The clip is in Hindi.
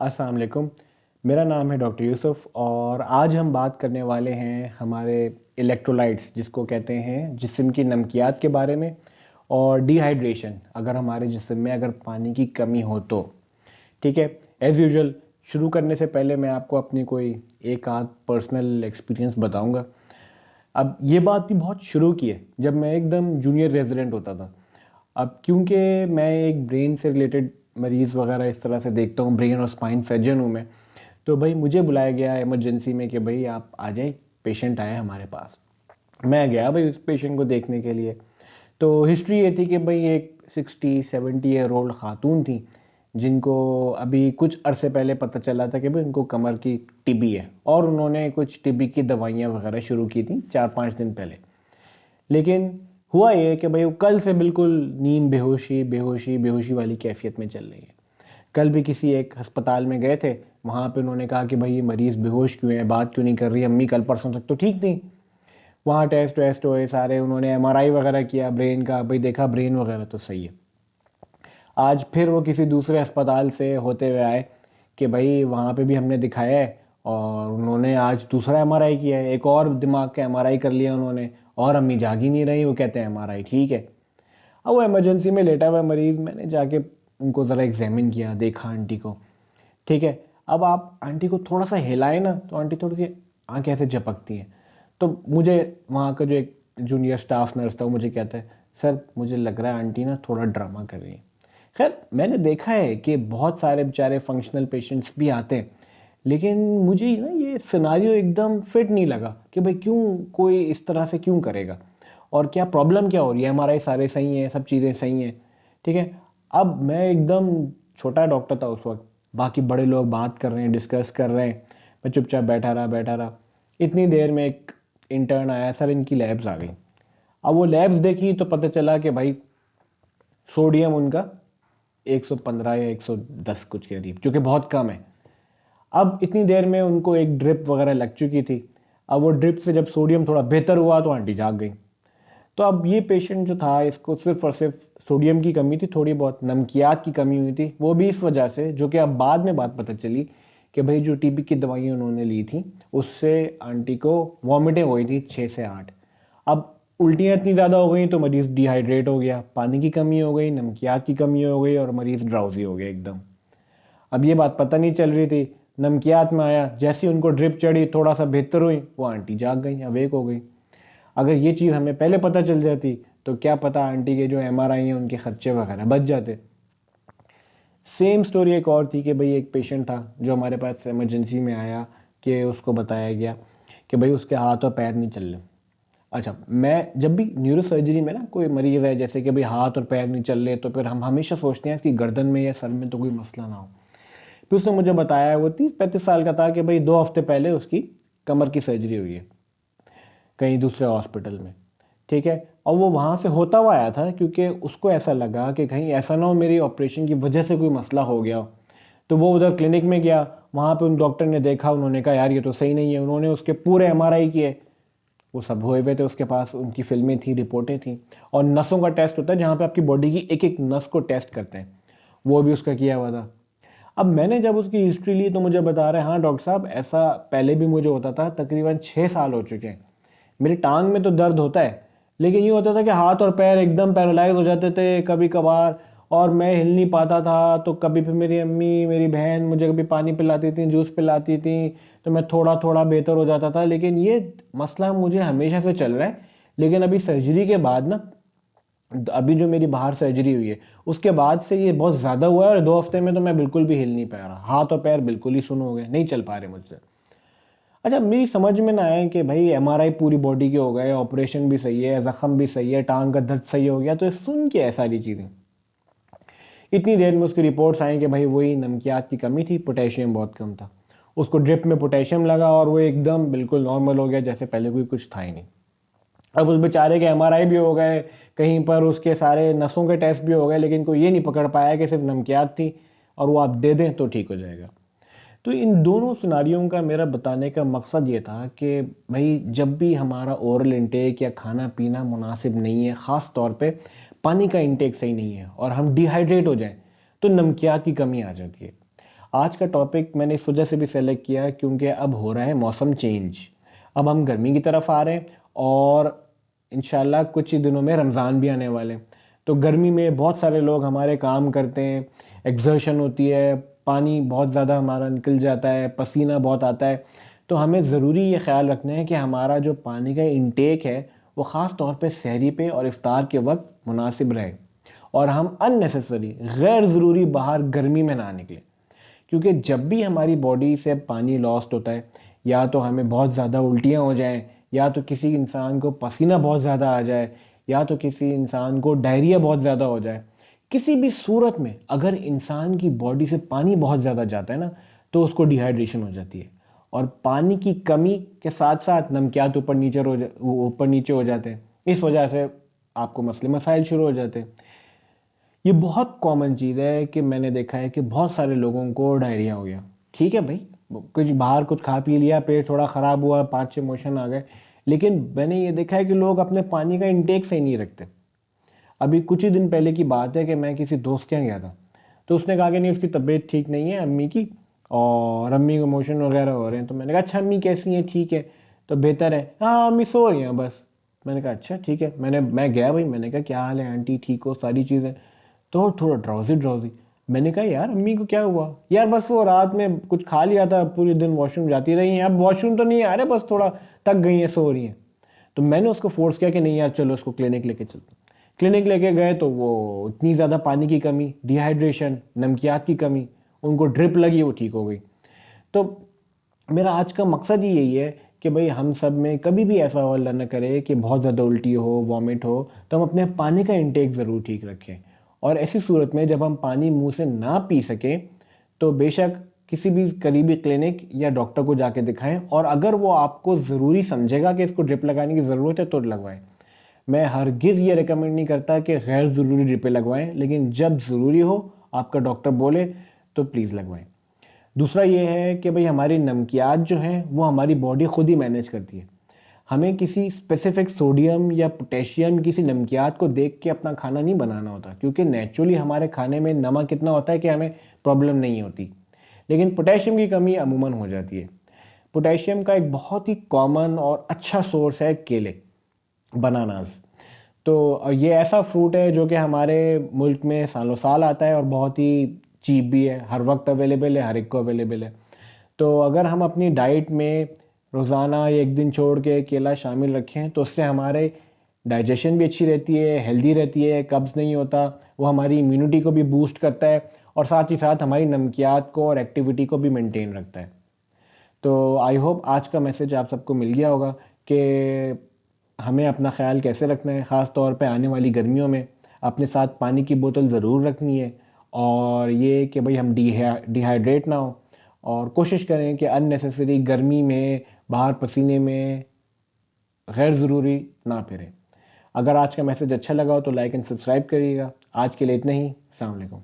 अस्सलाम वालेकुम। मेरा नाम है डॉक्टर यूसुफ और आज हम बात करने वाले हैं हमारे इलेक्ट्रोलाइट्स जिसको कहते हैं जिस्म की नमकियात के बारे में और डिहाइड्रेशन अगर हमारे जिस्म में अगर पानी की कमी हो तो। ठीक है। एज़ यूजुअल शुरू करने से पहले मैं आपको अपनी कोई एक आध पर्सनल एक्सपीरियंस बताऊंगा। अब ये बात भी बहुत शुरू की है जब मैं एकदम जूनियर रेजिडेंट होता था। अब क्योंकि मैं एक ब्रेन से रिलेटेड मरीज़ वगैरह इस तरह से देखता हूँ, ब्रेन और स्पाइन सर्जन हूँ मैं। तो भाई मुझे बुलाया गया इमरजेंसी में कि भाई आप आ जाएं, पेशेंट आया हमारे पास। मैं गया भाई उस पेशेंट को देखने के लिए। तो हिस्ट्री ये थी कि भाई एक 60-70 ईयर ओल्ड ख़ातून थी जिनको अभी कुछ अरसे पहले पता चला था कि भाई उनको कमर की टीबी है और उन्होंने कुछ टीबी की दवाइयाँ वगैरह शुरू की थी 4-5 दिन पहले। लेकिन हुआ ये कि भाई वो कल से बिल्कुल नींद, बेहोशी बेहोशी बेहोशी वाली कैफियत में चल रही है। कल भी किसी एक अस्पताल में गए थे, वहाँ पे उन्होंने कहा कि भाई ये मरीज़ बेहोश क्यों है, बात क्यों नहीं कर रही, अम्मी कल परसों तक तो ठीक थी। वहाँ टेस्ट वेस्ट हुए सारे, उन्होंने एमआरआई वगैरह किया ब्रेन का, भाई देखा ब्रेन वगैरह तो सही है। आज फिर वो किसी दूसरे अस्पताल से होते हुए आए कि भाई वहाँ पे भी हमने दिखाया है और उन्होंने आज दूसरा एमआरआई किया है, एक और दिमाग का एमआरआई कर लिया उन्होंने और अम्मी जाग ही नहीं रही, वो कहते हैं एमआरआई ठीक है। अब वो इमरजेंसी में लेटा हुआ मरीज़, मैंने जाके उनको ज़रा एग्जामिन किया, देखा आंटी को। ठीक है। अब आप आंटी को थोड़ा सा हिलाए ना तो आंटी थोड़ी सी आँखें ऐसे झपकती हैं। तो मुझे वहाँ का जो एक जूनियर स्टाफ नर्स था वो मुझे कहता है, सर मुझे लग रहा है आंटी ना थोड़ा ड्रामा कर रही है। खैर मैंने देखा है कि बहुत सारे बेचारे फंक्शनल पेशेंट्स भी आते हैं, लेकिन मुझे ना ये सिनारियो एकदम फिट नहीं लगा कि भाई क्यों कोई इस तरह से क्यों करेगा और क्या प्रॉब्लम क्या हो रही है। हमारे सारे सही हैं, सब चीज़ें सही हैं। ठीक है। अब मैं एकदम छोटा डॉक्टर था उस वक्त, बाकी बड़े लोग बात कर रहे हैं, डिस्कस कर रहे हैं, मैं चुपचाप बैठा रहा। इतनी देर में एक इंटर्न आया, सर इनकी लैब्स आ गई। अब वो लैब्स देखी तो पता चला कि भाई सोडियम उनका 115 या 110 कुछ के करीब, जो कि बहुत कम है। अब इतनी देर में उनको एक ड्रिप वगैरह लग चुकी थी। अब वो ड्रिप से जब सोडियम थोड़ा बेहतर हुआ तो आंटी जाग गई। तो अब ये पेशेंट जो था इसको सिर्फ और सिर्फ सोडियम की कमी थी, थोड़ी बहुत नमकियात की कमी हुई थी, वो भी इस वजह से, जो कि अब बाद में बात पता चली कि भाई जो टीबी की दवाइयाँ उन्होंने ली थी उससे आंटी को वॉमिटें हुई थी 6 से 8। अब उल्टियाँ इतनी ज़्यादा हो गई तो मरीज़ डिहाइड्रेट हो गया, पानी की कमी हो गई, नमकियात की कमी हो गई और मरीज़ ड्राउजी हो गया एकदम। अब ये बात पता नहीं चल रही थी, नमकियात में आया, जैसे ही उनको ड्रिप चढ़ी थोड़ा सा बेहतर हुई वो आंटी जाग गई, अवेक हो गई। अगर ये चीज़ हमें पहले पता चल जाती तो क्या पता आंटी के जो एमआरआई हैं उनके खर्चे वगैरह बच जाते। सेम स्टोरी एक और थी कि भाई एक पेशेंट था जो हमारे पास इमरजेंसी में आया कि उसको बताया गया कि भाई उसके हाथ और पैर नहीं चल रहे। अच्छा, मैं जब भी न्यूरो सर्जरी में ना कोई मरीज़ है जैसे कि भाई हाथ और पैर नहीं चल रहे तो फिर हम हमेशा सोचते हैं कि गर्दन में या सर में तो कोई मसला ना हो। फिर उसने मुझे बताया, वो 30-35 साल का था, कि भाई 2 हफ्ते पहले उसकी कमर की सर्जरी हुई है कहीं दूसरे हॉस्पिटल में। ठीक है। और वो वहाँ से होता हुआ आया था क्योंकि उसको ऐसा लगा कि कहीं ऐसा ना हो मेरी ऑपरेशन की वजह से कोई मसला हो गया हो। तो वो उधर क्लिनिक में गया, वहाँ पे उन डॉक्टर ने देखा, उन्होंने कहा यार ये तो सही नहीं है, उन्होंने उसके पूरे एमआरआई किए, वो सब हुए हुए थे उसके पास, उनकी फिल्में थी, रिपोर्टें थी। और नसों का टेस्ट होता है जहाँ पे आपकी बॉडी की एक एक नस को टेस्ट करते हैं, वो भी उसका किया हुआ था। अब मैंने जब उसकी हिस्ट्री ली तो मुझे बता रहे हैं, हाँ डॉक्टर साहब ऐसा पहले भी मुझे होता था, तकरीबन 6 साल हो चुके हैं। मेरी टांग में तो दर्द होता है, लेकिन ये होता था कि हाथ और पैर एकदम पैरालाइज हो जाते थे कभी कभार, और मैं हिल नहीं पाता था। तो कभी फिर मेरी अम्मी, मेरी बहन मुझे कभी पानी पिलाती थी, जूस पिलाती थी, तो मैं थोड़ा थोड़ा बेहतर हो जाता था। लेकिन ये मसला मुझे हमेशा से चल रहा है। लेकिन अभी सर्जरी के बाद ना, अभी जो मेरी बाहर सर्जरी हुई है उसके बाद से ये बहुत ज़्यादा हुआ है और 2 हफ्ते में तो मैं बिल्कुल भी हिल नहीं पा रहा, हाथ और पैर बिल्कुल ही सुन्न हो गए, नहीं चल पा रहे मुझसे। अच्छा, मेरी समझ में ना आए कि भाई एमआरआई पूरी बॉडी के हो गए, ऑपरेशन भी सही है, ज़ख्म भी सही है, टांग का दर्द सही हो गया, तो ये सुन के है सारी चीज़ें। इतनी देर में उसकी रिपोर्ट्स आई कि भाई वही नमकियात की कमी थी, पोटेशियम बहुत कम था। उसको ड्रिप में पोटेशियम लगा और वो एकदम बिल्कुल नॉर्मल हो गया, जैसे पहले कोई कुछ था ही नहीं। अब उस बेचारे के एमआरआई भी हो गए, कहीं पर उसके सारे नसों के टेस्ट भी हो गए, लेकिन कोई ये नहीं पकड़ पाया कि सिर्फ नमकियात थी और वो आप दे दें तो ठीक हो जाएगा। तो इन दोनों सिनारियों का मेरा बताने का मकसद ये था कि भाई जब भी हमारा ओरल इंटेक या खाना पीना मुनासिब नहीं है, ख़ास तौर पे पानी का इंटेक सही नहीं है और हम डिहाइड्रेट हो जाएं, तो नमकियात की कमी आ जाती है। आज का टॉपिक मैंने इस वजह से भी सेलेक्ट किया क्योंकि अब हो रहा है मौसम चेंज। अब हम गर्मी की तरफ आ रहे हैं और इंशाल्लाह कुछ ही दिनों में रमज़ान भी आने वाले हैं। तो गर्मी में बहुत सारे लोग हमारे काम करते हैं, एक्सर्शन होती है, पानी बहुत ज़्यादा हमारा निकल जाता है, पसीना बहुत आता है। तो हमें ज़रूरी ये ख्याल रखना है कि हमारा जो पानी का इंटेक है वो ख़ास तौर पे सहरी पे और इफ्तार के वक्त मुनासिब रहे और हम अननेसेसरी गैर ज़रूरी बाहर गर्मी में ना निकलें। क्योंकि जब भी हमारी बॉडी से पानी लॉस्ट होता है, या तो हमें बहुत ज़्यादा उल्टियाँ हो जाएं, या तो किसी इंसान को पसीना बहुत ज़्यादा आ जाए, या तो किसी इंसान को डायरिया बहुत ज़्यादा हो जाए, किसी भी सूरत में अगर इंसान की बॉडी से पानी बहुत ज़्यादा जाता है ना, तो उसको डिहाइड्रेशन हो जाती है। और पानी की कमी के साथ साथ नमकियात ऊपर नीचे हो जाते हैं। इस वजह से आपको मसले मसाइल शुरू हो जाते हैं। ये बहुत कॉमन चीज़ है कि मैंने देखा है कि बहुत सारे लोगों को डायरिया हो गया। ठीक है भाई, कुछ बाहर कुछ खा पी लिया, पेट थोड़ा ख़राब हुआ, 5-6 मोशन आ गए, लेकिन मैंने ये देखा है कि लोग अपने पानी का इंटेक सही नहीं रखते। अभी कुछ ही दिन पहले की बात है कि मैं किसी दोस्त के यहाँ गया था, तो उसने कहा कि नहीं, उसकी तबीयत ठीक नहीं है अम्मी की, और अम्मी को मोशन वगैरह हो रहे हैं। तो मैंने कहा अच्छा अम्मी कैसी हैं, ठीक है, तो बेहतर है, हाँ अम्मी सो रही हैं बस। मैंने कहा अच्छा ठीक है। मैं गया भाई, मैंने कहा क्या हाल है आंटी, ठीक हो, सारी चीज़ें? तो थोड़ा ड्राउजी ड्राउजी। मैंने कहा यार अम्मी को क्या हुआ? यार बस वो रात में कुछ खा लिया था, पूरे दिन वॉशरूम जाती रही हैं, अब वॉशरूम तो नहीं आ रहे, बस थोड़ा थक गई हैं, सो रही हैं। तो मैंने उसको फोर्स किया कि नहीं यार चलो उसको क्लिनिक लेके चलते। क्लिनिक लेके गए तो वो इतनी ज़्यादा पानी की कमी, डिहाइड्रेशन, नमकियात की कमी, उनको ड्रिप लगी, वो ठीक हो गई। तो मेरा आज का मकसद ही यही है कि भाई हम सब में कभी भी ऐसा हो अल्लाह न करे कि बहुत ज़्यादा उल्टी हो, वॉमिट हो, तो हम अपने पानी का इंटेक ज़रूर ठीक रखें। और ऐसी सूरत में जब हम पानी मुंह से ना पी सकें तो बेशक किसी भी करीबी क्लिनिक या डॉक्टर को जाके दिखाएं, और अगर वो आपको ज़रूरी समझेगा कि इसको ड्रिप लगाने की ज़रूरत है तो लगवाएं। मैं हरगिज़ ये रिकमेंड नहीं करता कि गैर ज़रूरी ड्रिपें लगवाएं, लेकिन जब ज़रूरी हो, आपका डॉक्टर बोले, तो प्लीज़ लगवाएं। दूसरा ये है कि भाई हमारी नमकियात जो हैं वो हमारी बॉडी खुद ही मैनेज करती है। हमें किसी स्पेसिफिक सोडियम या पोटेशियम किसी नमकियात को देख के अपना खाना नहीं बनाना होता, क्योंकि नेचुरली हमारे खाने में नमक इतना होता है कि हमें प्रॉब्लम नहीं होती। लेकिन पोटेशियम की कमी अमूमन हो जाती है। पोटेशियम का एक बहुत ही कॉमन और अच्छा सोर्स है केले, बनानास। तो ये ऐसा फ्रूट है जो कि हमारे मुल्क में सालों साल आता है और बहुत ही चीप भी है, हर वक्त अवेलेबल है, हर एक को अवेलेबल है। तो अगर हम अपनी डाइट में रोज़ाना एक दिन छोड़ के केला शामिल रखें तो उससे हमारे डाइजेशन भी अच्छी रहती है, हेल्दी रहती है, कब्ज़ नहीं होता, वो हमारी इम्यूनिटी को भी बूस्ट करता है और साथ ही साथ हमारी नमकियात को और एक्टिविटी को भी मेंटेन रखता है। तो आई होप आज का मैसेज आप सबको मिल गया होगा कि हमें अपना ख्याल कैसे रखना है। ख़ास तौर पे आने वाली गर्मियों में अपने साथ पानी की बोतल ज़रूर रखनी है, और ये कि भाई हम डिहाइड्रेट ना हो, और कोशिश करें कि अननेसेसरी गर्मी में बाहर पसीने में गैर ज़रूरी ना फिरें। अगर आज का मैसेज अच्छा लगा हो तो लाइक एंड सब्सक्राइब करिएगा। आज के लिए इतना ही। अस्सलाम वालेकुम।